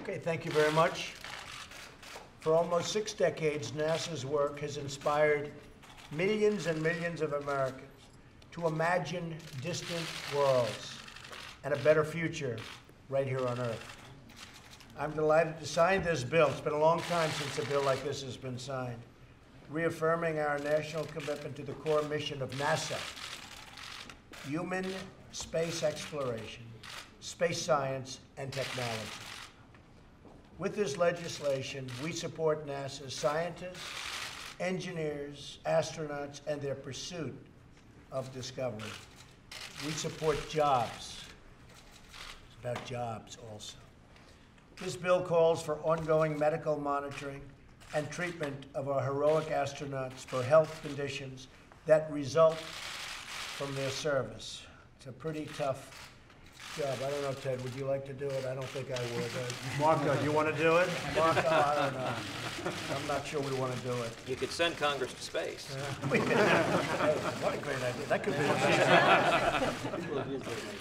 Okay, thank you very much. For almost 6 decades, NASA's work has inspired millions and millions of Americans to imagine distant worlds and a better future right here on Earth. I'm delighted to sign this bill. It's been a long time since a bill like this has been signed, reaffirming our national commitment to the core mission of NASA: human space exploration, space science, and technology. With this legislation, we support NASA's scientists, engineers, astronauts, and their pursuit of discovery. We support jobs. It's about jobs also. This bill calls for ongoing medical monitoring and treatment of our heroic astronauts for health conditions that result from their service. It's a pretty tough job. I don't know, Ted, would you like to do it? I don't think I would. Marco, do you want to do it? Marco, I don't know. I'm not sure we want to do it. You could send Congress to space. Hey, what a great idea. That could be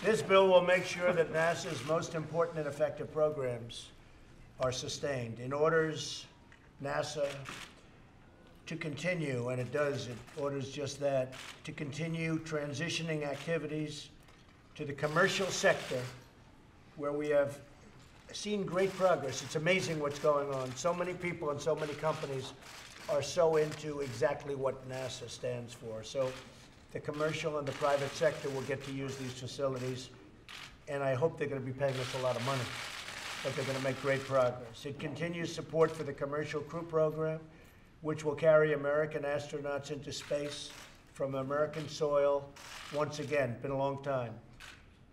This bill will make sure that NASA's most important and effective programs are sustained. It orders NASA to continue, and it does, it orders just that, to continue transitioning activities to the commercial sector, where we have seen great progress. It's amazing what's going on. So many people and so many companies are so into exactly what NASA stands for. So the commercial and the private sector will get to use these facilities, and I hope they're going to be paying us a lot of money, but they're going to make great progress. It continues support for the Commercial Crew Program, which will carry American astronauts into space from American soil once again. Been a long time.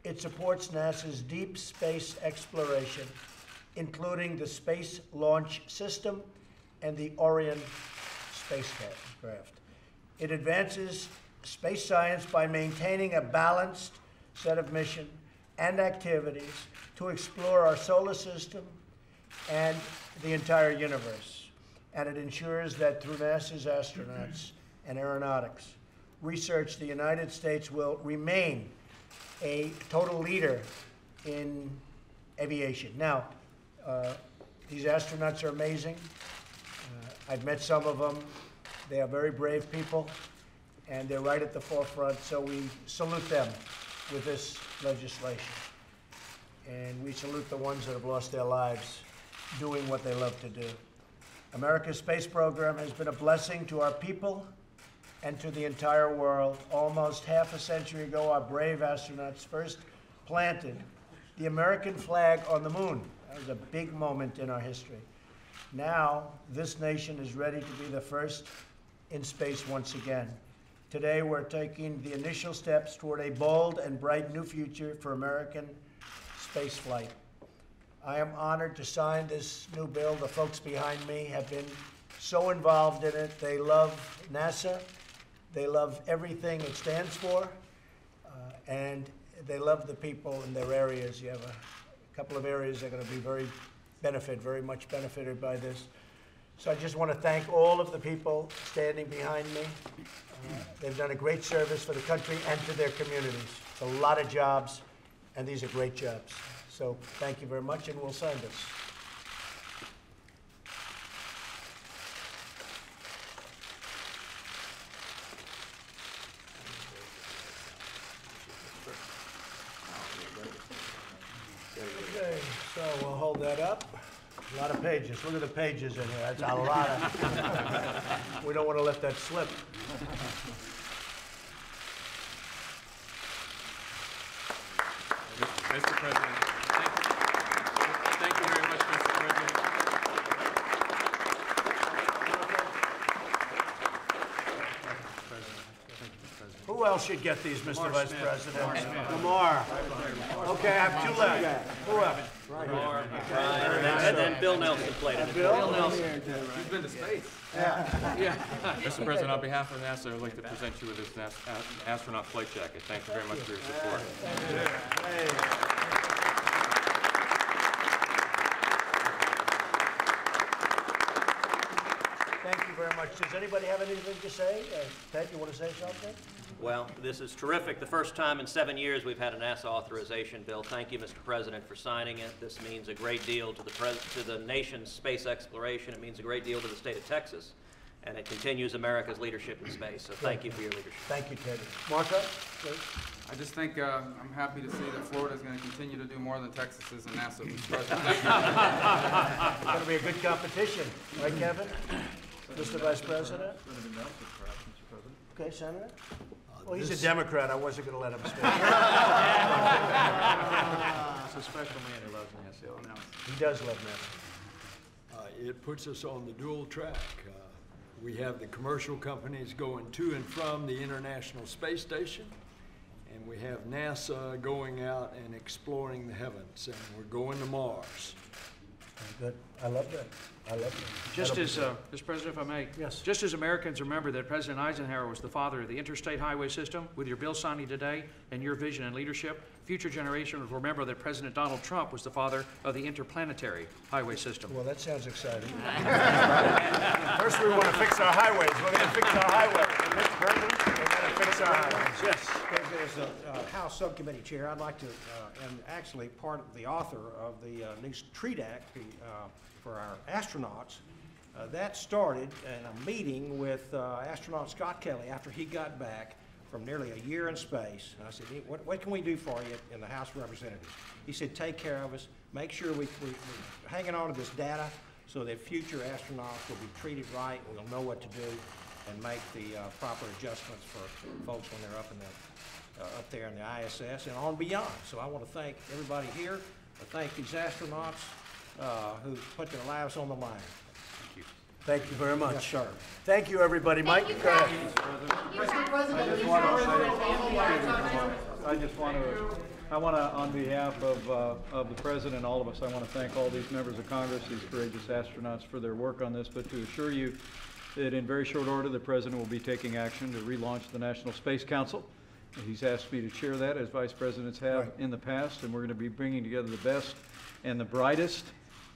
It supports NASA's deep space exploration, including the Space Launch System and the Orion spacecraft. It advances space science by maintaining a balanced set of mission and activities to explore our solar system and the entire universe. And it ensures that through NASA's astronauts and aeronautics research, the United States will remain a total leader in aviation. Now, these astronauts are amazing. I've met some of them. They are very brave people, and they're right at the forefront, so we salute them with this legislation. And we salute the ones that have lost their lives doing what they love to do. America's space program has been a blessing to our people and to the entire world. Almost half a century ago, our brave astronauts first planted the American flag on the moon. That was a big moment in our history. Now, this nation is ready to be the first in space once again. Today, we're taking the initial steps toward a bold and bright new future for American space flight. I am honored to sign this new bill. The folks behind me have been so involved in it. They love NASA. They love everything it stands for, and they love the people in their areas. You have a couple of areas that are going to be very much benefited by this. So I just want to thank all of the people standing behind me. They've done a great service for the country and to their communities. It's a lot of jobs, and these are great jobs. So thank you very much, and we'll sign this. Okay, so we'll hold that up. A lot of pages. Look at the pages in here. That's a lot of. We don't want to let that slip. Mr. President, thank you very much, Mr. President. Who else should get these, Mr. Vice President? Lamar. Okay, I have 2 left. Who else? Lamar, and then Bill Nelson played it. Bill Nelson. He's been to space. Yeah. Mr. President, on behalf of NASA, I'd like to present you with this astronaut flight jacket. Thank you very much for your support. Hey. Thank you very much. Does anybody have anything to say? Ted, you want to say something? Well, this is terrific. The first time in 7 years we've had a NASA authorization bill. Thank you, Mr. President, for signing it. This means a great deal to the nation's space exploration. It means a great deal to the state of Texas, and it continues America's leadership in space. So thank you for your leadership. Thank you, Teddy. Marco, please. I just think I'm happy to see that Florida is going to continue to do more than Texas is in NASA. Mr. President. It's going to be a good competition, right, Kevin? Mr. Vice President? Okay, Senator? Well, he's a Democrat. I wasn't going to let him speak. It's a special man who loves NASA. I'll announce. He does love NASA. It puts us on the dual track. We have the commercial companies going to and from the International Space Station, and we have NASA going out and exploring the heavens, and we're going to Mars. Good. I love that. I love that. Just as, Mr. President, if I may. Yes. Just as Americans remember that President Eisenhower was the father of the interstate highway system, with your bill signing today and your vision and leadership, future generations will remember that President Donald Trump was the father of the interplanetary highway system. Well, that sounds exciting. First, we want to fix our highways. We're going to fix our highways. Mr. President, we're going to fix our highways. Yes. As a House Subcommittee Chair, I'd like to, and actually part of the author of the new TREAT Act for our astronauts, that started in a meeting with astronaut Scott Kelly after he got back from nearly a year in space. And I said, what can we do for you in the House of Representatives? He said, take care of us, make sure we're hanging on to this data so that future astronauts will be treated right, and we'll know what to do and make the proper adjustments for folks when they're up there in the ISS and on beyond. So I want to thank everybody here. I thank these astronauts who put their lives on the line. Thank you very much. Yes, sir. Thank you, everybody. Mike, go ahead. I want to, on behalf of the President and all of us, I want to thank all these members of Congress, these courageous astronauts, for their work on this, but to assure you that in very short order, the President will be taking action to relaunch the National Space Council. He's asked me to chair that, as Vice Presidents have in the past, and we're going to be bringing together the best and the brightest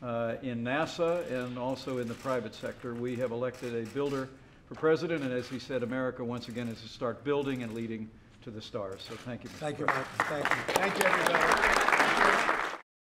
in NASA and also in the private sector. We have elected a builder for President, and as he said, America once again is to start building and leading to the stars. So thank you, Mr. Thank you, President. Mike. Thank you. Thank you, everybody.